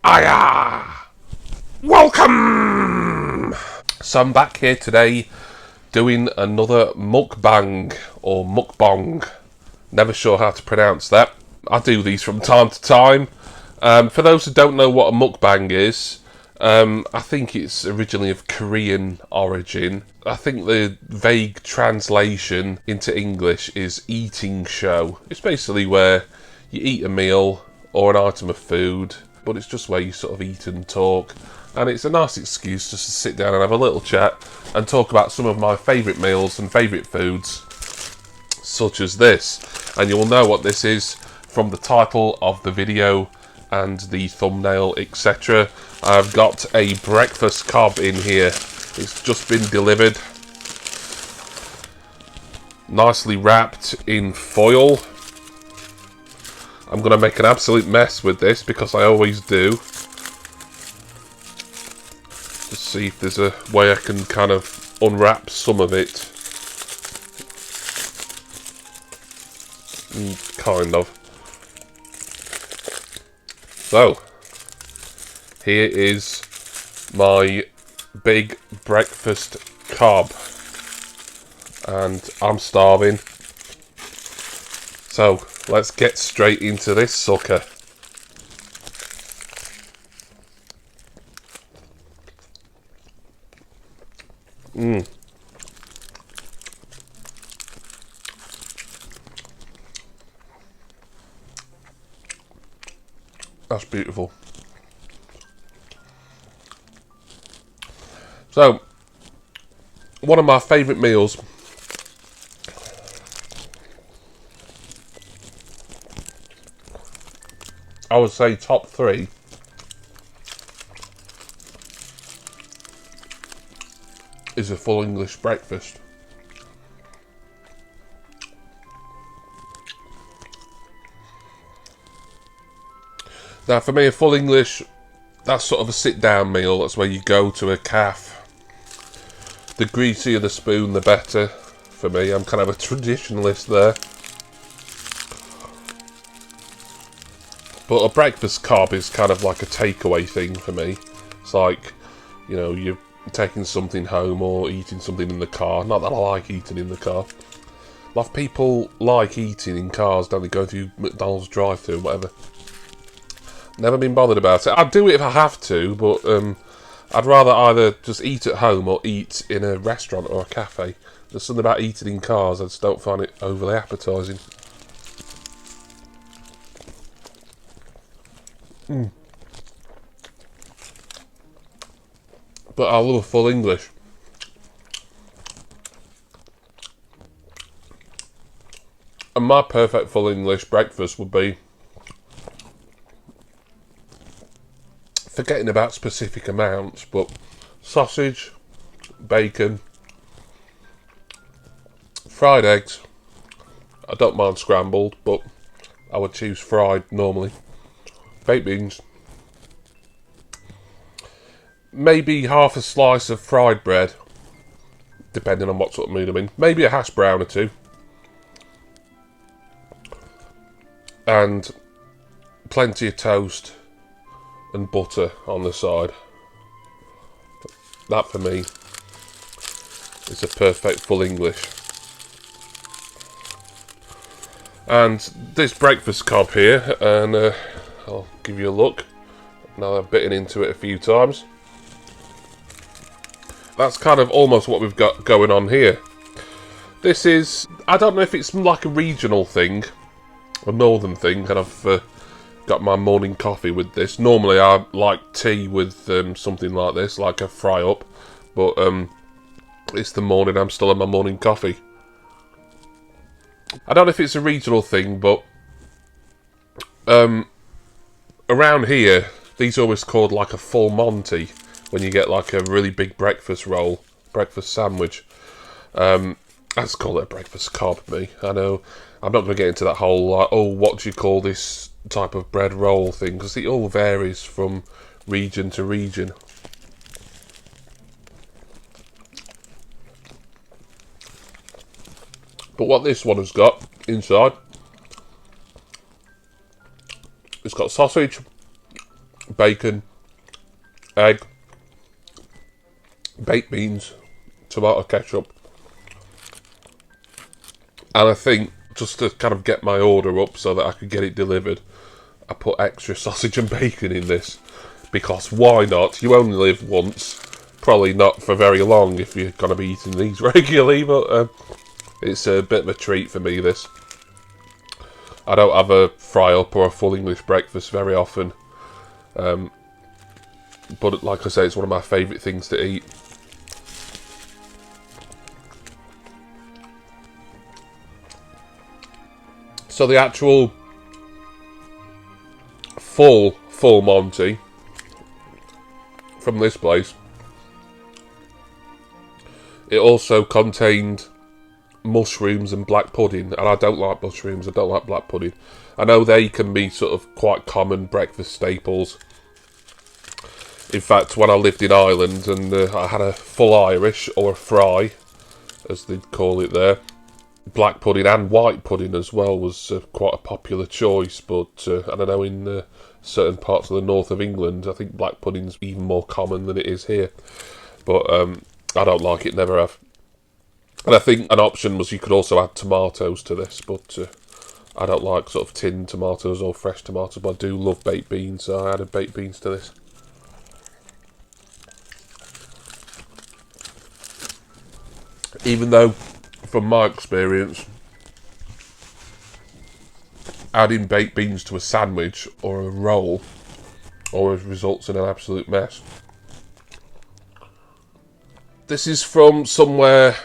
Hiya! Welcome! So I'm back here today doing another mukbang or mukbang. Never sure how to pronounce that. I do these from time to time. For those who don't know what a mukbang is, I think it's originally of Korean origin. I think the vague translation into English is eating show. It's basically where you eat a meal or an item of food, but it's just where you sort of eat and talk. And it's a nice excuse just to sit down and have a little chat and talk about some of my favourite meals and favourite foods, such as this. And you'll know what this is from the title of the video and the thumbnail, etc. I've got a breakfast cob in here. It's just been delivered, nicely wrapped in foil. I'm going to make an absolute mess with this because I always do. Just see if there's a way I can kind of unwrap some of it. Kind of. So, here is my big breakfast cob. And I'm starving. So, let's get straight into this sucker. That's beautiful. So, one of my favourite meals I would say top 3 is a full English breakfast. Now for me, a full English, that's sort of a sit down meal. That's where you go to a cafe. The greasier the spoon, the better for me. I'm kind of a traditionalist there. But a breakfast cob is kind of like a takeaway thing for me. It's like, you know, you're taking something home or eating something in the car. Not that I like eating in the car. A lot of people like eating in cars, don't they? Go through McDonald's drive-thru, whatever. Never been bothered about it. I'd do it if I have to, but I'd rather either just eat at home or eat in a restaurant or a cafe. There's something about eating in cars, I just don't find it overly appetising. But I love a full English. And my perfect full English breakfast would be, forgetting about specific amounts, but sausage, bacon, fried eggs. I don't mind scrambled, but I would choose fried normally. Baked beans. Maybe half a slice of fried bread, depending on what sort of mood I'm in. Maybe a hash brown or two. And plenty of toast and butter on the side. That for me is a perfect full English. And this breakfast cob here, and I'll give you a look. Now I've bitten into it a few times. That's kind of almost what we've got going on here. This is, I don't know if it's like a regional thing, a northern thing, and I've got my morning coffee with this. Normally I like tea with something like this, like a fry up, but it's the morning, I'm still on my morning coffee. I don't know if it's a regional thing, but around here, these are always called like a full Monty, when you get like a really big breakfast roll, breakfast sandwich. I just call it a breakfast cob, me. I know, I'm not going to get into that whole, like, oh, what do you call this type of bread roll thing, because it all varies from region to region. But what this one has got inside, it's got sausage, bacon, egg, baked beans, tomato ketchup. And I think, just to kind of get my order up so that I could get it delivered, I put extra sausage and bacon in this. Because why not? You only live once. Probably not for very long if you're going to be eating these regularly, but it's a bit of a treat for me, this. I don't have a fry-up or a full English breakfast very often. But like I say, it's one of my favourite things to eat. So the actual full Monty from this place, it also contained mushrooms and black pudding, and I don't like mushrooms, I don't like black pudding. I know they can be sort of quite common breakfast staples. In fact, when I lived in Ireland and I had a full Irish, or a fry, as they'd call it there, black pudding and white pudding as well was quite a popular choice, but I don't know, in certain parts of the north of England, I think black pudding's even more common than it is here. But I don't like it, never have. And I think an option was you could also add tomatoes to this, but I don't like sort of tinned tomatoes or fresh tomatoes, but I do love baked beans, so I added baked beans to this. Even though, from my experience, adding baked beans to a sandwich or a roll always results in an absolute mess. This is from somewhere,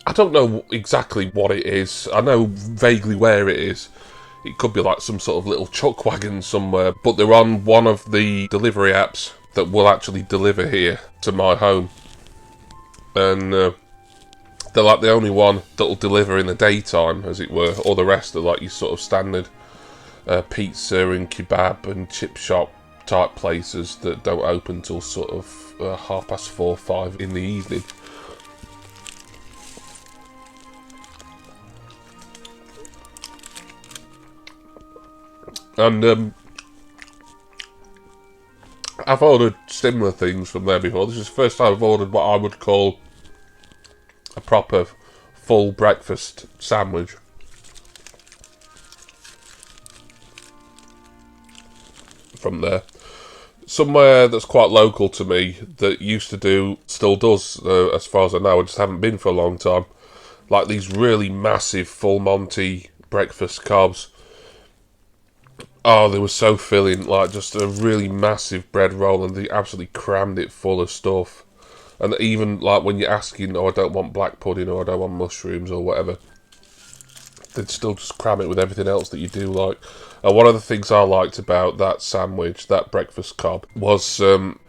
I don't know exactly what it is. I know vaguely where it is. It could be like some sort of little chuck wagon somewhere, but they're on one of the delivery apps that will actually deliver here to my home. And they're like the only one that'll deliver in the daytime, as it were. All the rest are like your sort of standard pizza and kebab and chip shop type places that don't open till sort of 4:30, 5 in the evening. And I've ordered similar things from there before. This is the first time I've ordered what I would call a proper full breakfast sandwich. From there. Somewhere that's quite local to me that used to do, still does, as far as I know, I just haven't been for a long time. Like these really massive full Monty breakfast carbs. Oh, they were so filling, like just a really massive bread roll, and they absolutely crammed it full of stuff. And even like when you're asking, oh, I don't want black pudding or I don't want mushrooms or whatever, they'd still just cram it with everything else that you do like. And one of the things I liked about that sandwich, that breakfast cob, was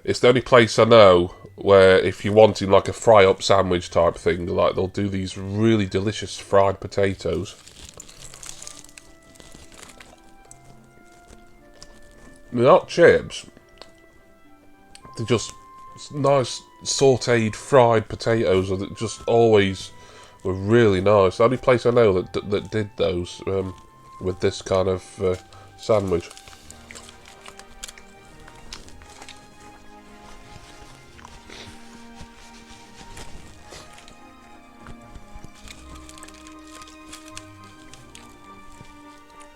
it's the only place I know where if you're wanting like a fry-up sandwich type thing, like they'll do these really delicious fried potatoes. They're not chips. They're just nice sautéed fried potatoes that just always were really nice. The only place I know that did those with this kind of sandwich.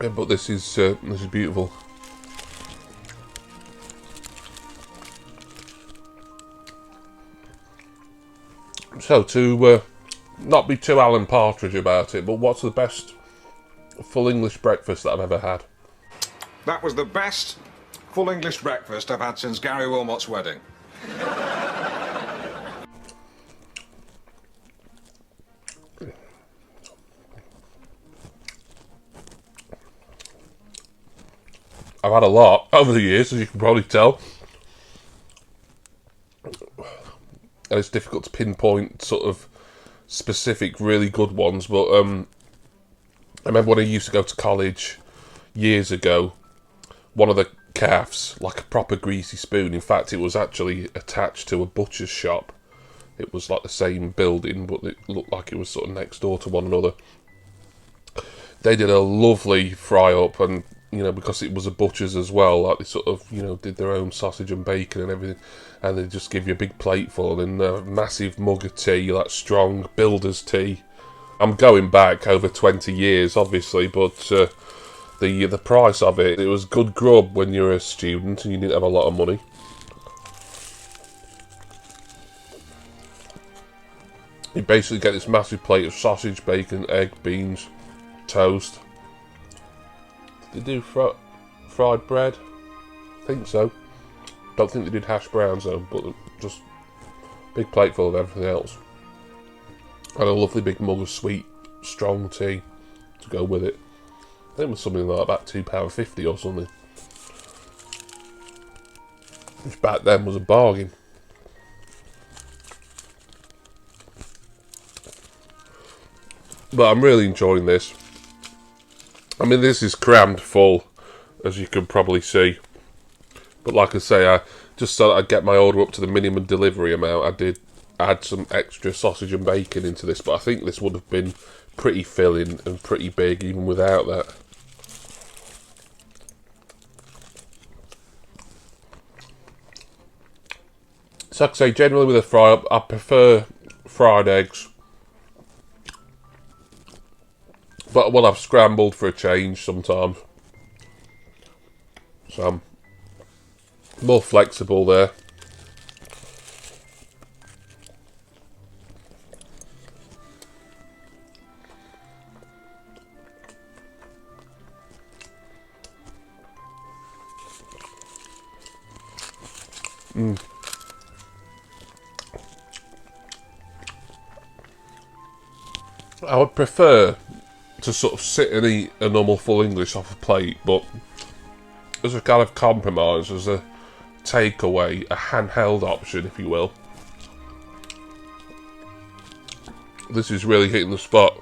Yeah, but this is beautiful. So, to not be too Alan Partridge about it, but what's the best full English breakfast that I've ever had? That was the best full English breakfast I've had since Gary Wilmot's wedding. I've had a lot over the years, as you can probably tell. And it's difficult to pinpoint sort of specific really good ones, but I remember when I used to go to college years ago, one of the calves, like a proper greasy spoon, in fact it was actually attached to a butcher's shop. It was like the same building, but it looked like it was sort of next door to one another. They did a lovely fry up, and you know, because it was a butcher's as well, like they sort of, you know, did their own sausage and bacon and everything, and they just give you a big plateful and a massive mug of tea, like strong builder's tea. I'm going back over 20 years, obviously, but the price of it, it was good grub when you're a student and you didn't have a lot of money. You basically get this massive plate of sausage, bacon, egg, beans, toast. Did they do fried bread? I think so. Don't think they did hash browns though, but just big plate full of everything else. And a lovely big mug of sweet, strong tea to go with it. I think it was something like about £2.50 or something. Which back then was a bargain. But I'm really enjoying this. I mean, this is crammed full, as you can probably see. But like I say, I just thought I'd get my order up to the minimum delivery amount. I did add some extra sausage and bacon into this, but I think this would have been pretty filling and pretty big even without that. So like I say, generally with a fry up, I prefer fried eggs. But I will have scrambled for a change sometimes. So I'm more flexible there. I would prefer to sort of sit and eat a normal full English off a plate, but as a kind of compromise, as a takeaway, a handheld option, if you will, this is really hitting the spot.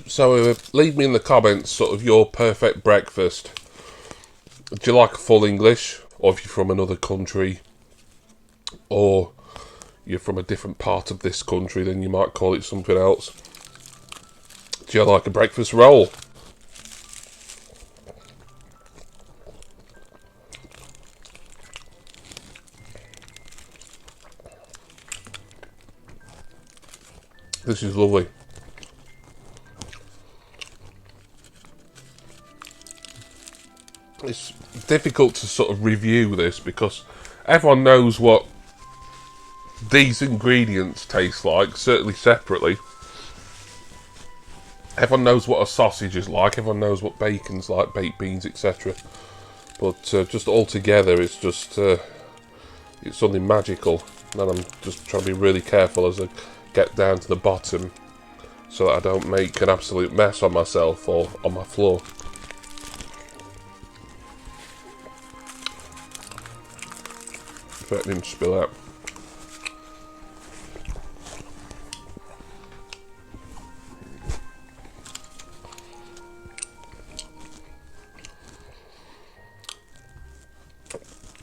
So leave me in the comments sort of your perfect breakfast. Do you like full English, or if you're from another country, or you're from a different part of this country, then you might call it something else. Do you like a breakfast roll? This is lovely. It's difficult to sort of review this because everyone knows what these ingredients taste like, certainly separately. Everyone knows what a sausage is like, everyone knows what bacon's like, baked beans, etc. But just all together, it's just it's something magical. And I'm just trying to be really careful as I get down to the bottom so that I don't make an absolute mess on myself or on my floor. Let him spill out.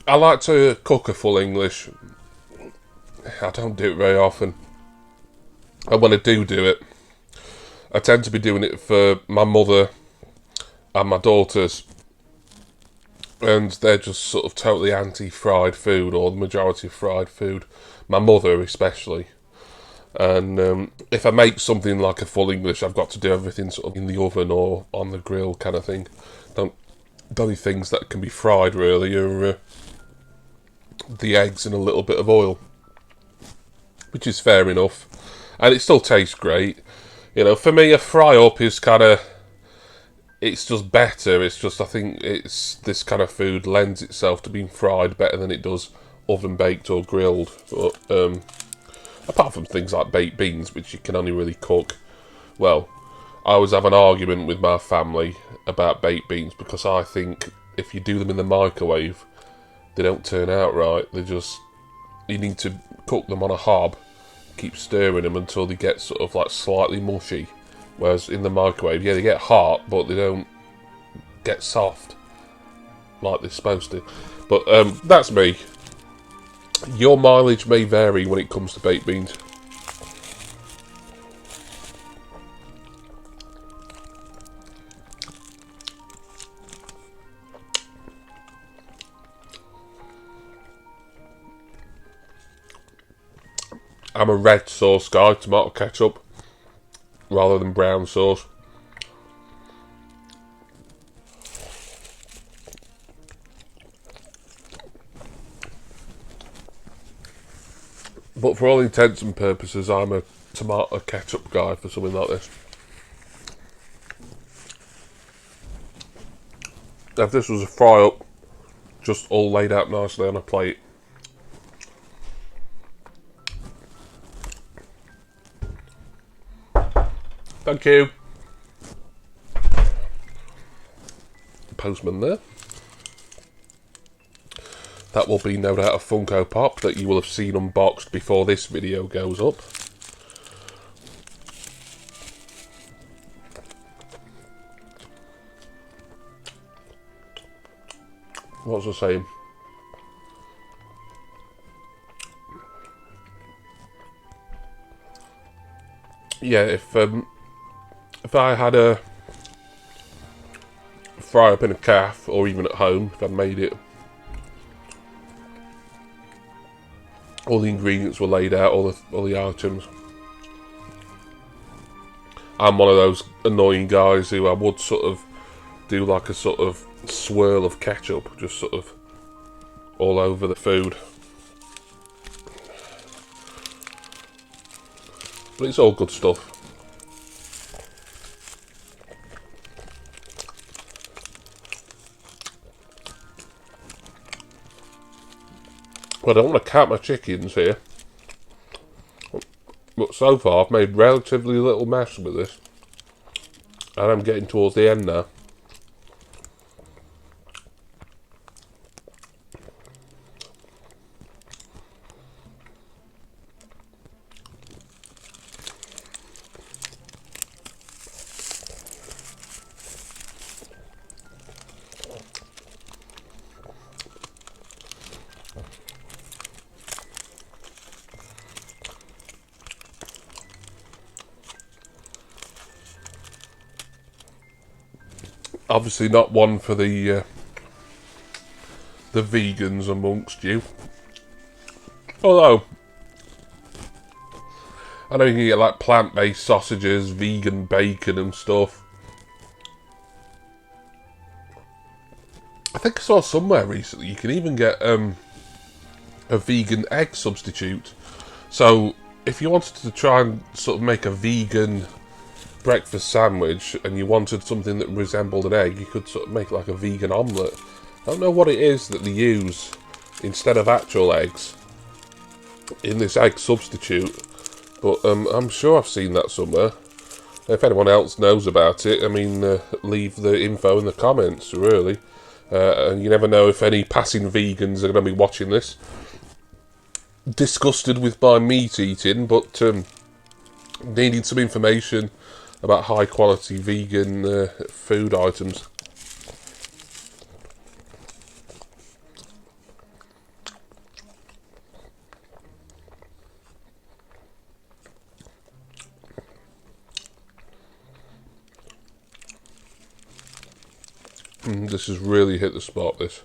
I like to cook a full English. I don't do it very often. And when I do it, I tend to be doing it for my mother and my daughters. And they're just sort of totally anti-fried food, or the majority of fried food. My mother especially. And if I make something like a full English, I've got to do everything sort of in the oven or on the grill kind of thing. The only things that can be fried really are the eggs and a little bit of oil, which is fair enough. And it still tastes great. You know, for me, a fry up is kind of, it's just better. It's just, I think it's this kind of food lends itself to being fried better than it does oven baked or grilled. But apart from things like baked beans, which you can only really cook, well, I always have an argument with my family about baked beans, because I think if you do them in the microwave, they don't turn out right. You need to cook them on a hob, keep stirring them until they get sort of like slightly mushy. Whereas in the microwave, yeah, they get hot, but they don't get soft like they're supposed to. But that's me. Your mileage may vary when it comes to baked beans. I'm a red sauce guy, tomato ketchup, rather than brown sauce. But for all intents and purposes, I'm a tomato ketchup guy for something like this. If this was a fry up, just all laid out nicely on a plate. Thank you. Postman there. That will be no doubt a Funko Pop that you will have seen unboxed before this video goes up. What was I saying? Yeah, if I had a fry up in a calf, or even at home, if I'd made it, all the ingredients were laid out, all the items. I'm one of those annoying guys who I would sort of do like a sort of swirl of ketchup, just sort of all over the food. But it's all good stuff. Well, I don't want to count my chickens here, but so far I've made relatively little mess with this, and I'm getting towards the end now. Obviously not one for the vegans amongst you. Although, I know you can get like plant-based sausages, vegan bacon and stuff. I think I saw somewhere recently you can even get a vegan egg substitute. So if you wanted to try and sort of make a vegan breakfast sandwich and you wanted something that resembled an egg, you could sort of make like a vegan omelette. I don't know what it is that they use instead of actual eggs in this egg substitute, but I'm sure I've seen that somewhere. If anyone else knows about it, I mean, leave the info in the comments, really. And you never know if any passing vegans are going to be watching this, disgusted with my meat eating, but needing some information about high quality vegan food items. This has really hit the spot, this.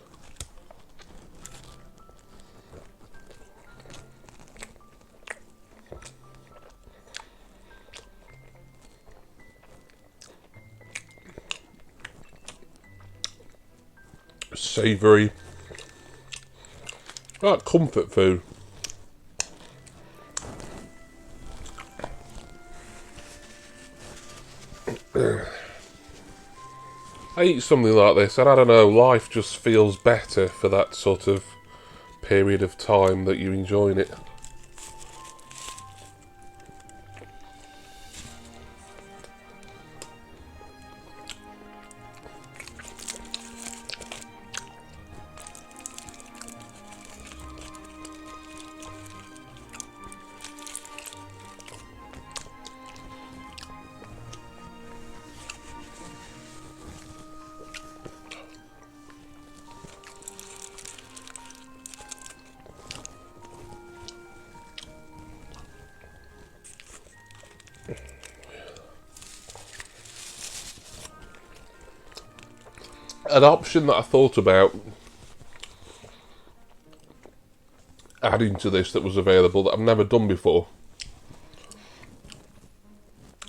Savoury. Like comfort food. I eat something like this and I don't know, life just feels better for that sort of period of time that you're enjoying it. An option that I thought about adding to this that was available that I've never done before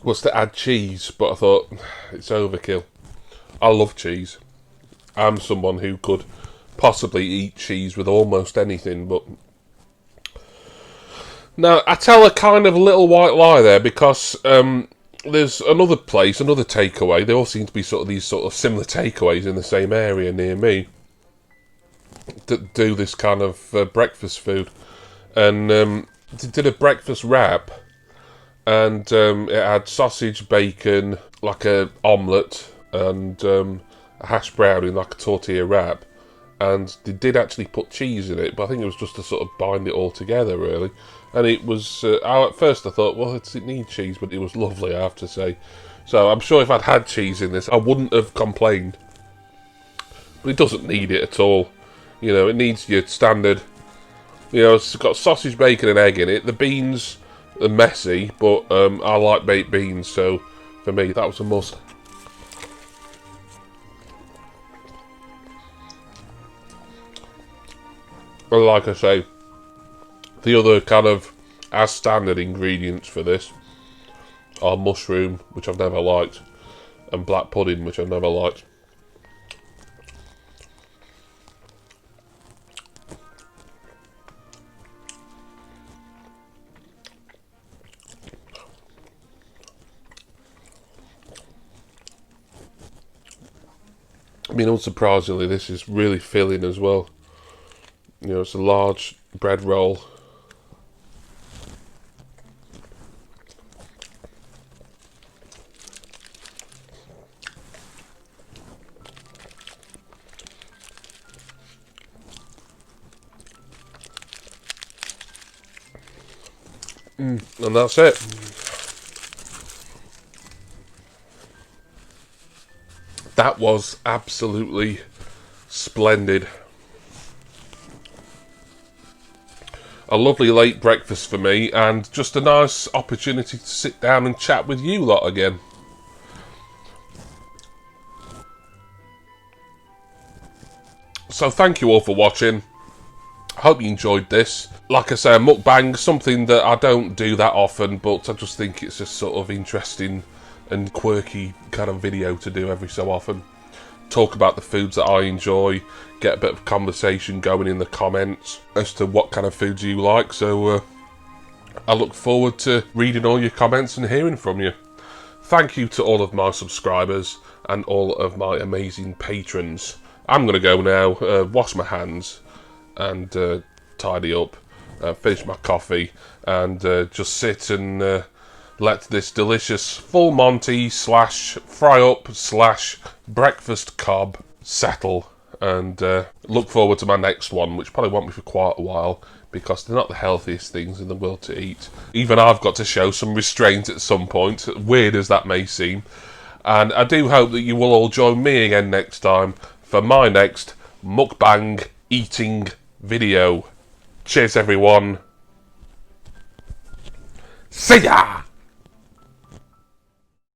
was to add cheese, but I thought it's overkill. I love cheese. I'm someone who could possibly eat cheese with almost anything, but now I tell a kind of little white lie there, because there's another place, another takeaway. There all seem to be sort of these sort of similar takeaways in the same area near me that do this kind of breakfast food, and they did a breakfast wrap, and it had sausage, bacon, like a omelette, and a hash brown in like a tortilla wrap, and they did actually put cheese in it, but I think it was just to sort of bind it all together, really. And it was, at first I thought, well, it needs cheese, but it was lovely, I have to say. So I'm sure if I'd had cheese in this, I wouldn't have complained. But it doesn't need it at all. You know, it needs your standard, you know, it's got sausage, bacon and egg in it. The beans are messy, but I like baked beans, so for me, that was a must. And like I say, the other kind of as standard ingredients for this are mushroom, which I've never liked, and black pudding, which I've never liked. I mean, unsurprisingly, this is really filling as well. You know, it's a large bread roll. And that's it. That was absolutely splendid. A lovely late breakfast for me, and just a nice opportunity to sit down and chat with you lot again. So thank you all for watching. I hope you enjoyed this. Like I say, a mukbang, something that I don't do that often, but I just think it's a sort of interesting and quirky kind of video to do every so often. Talk about the foods that I enjoy, get a bit of conversation going in the comments as to what kind of foods you like. So I look forward to reading all your comments and hearing from you. Thank you to all of my subscribers and all of my amazing patrons. I'm going to go now, wash my hands and tidy up, finish my coffee, and just sit and let this delicious full Monty / fry up / breakfast cob settle, and look forward to my next one, which probably won't be for quite a while, because they're not the healthiest things in the world to eat. Even I've got to show some restraint at some point, weird as that may seem. And I do hope that you will all join me again next time for my next mukbang eating video. Cheers everyone. See ya!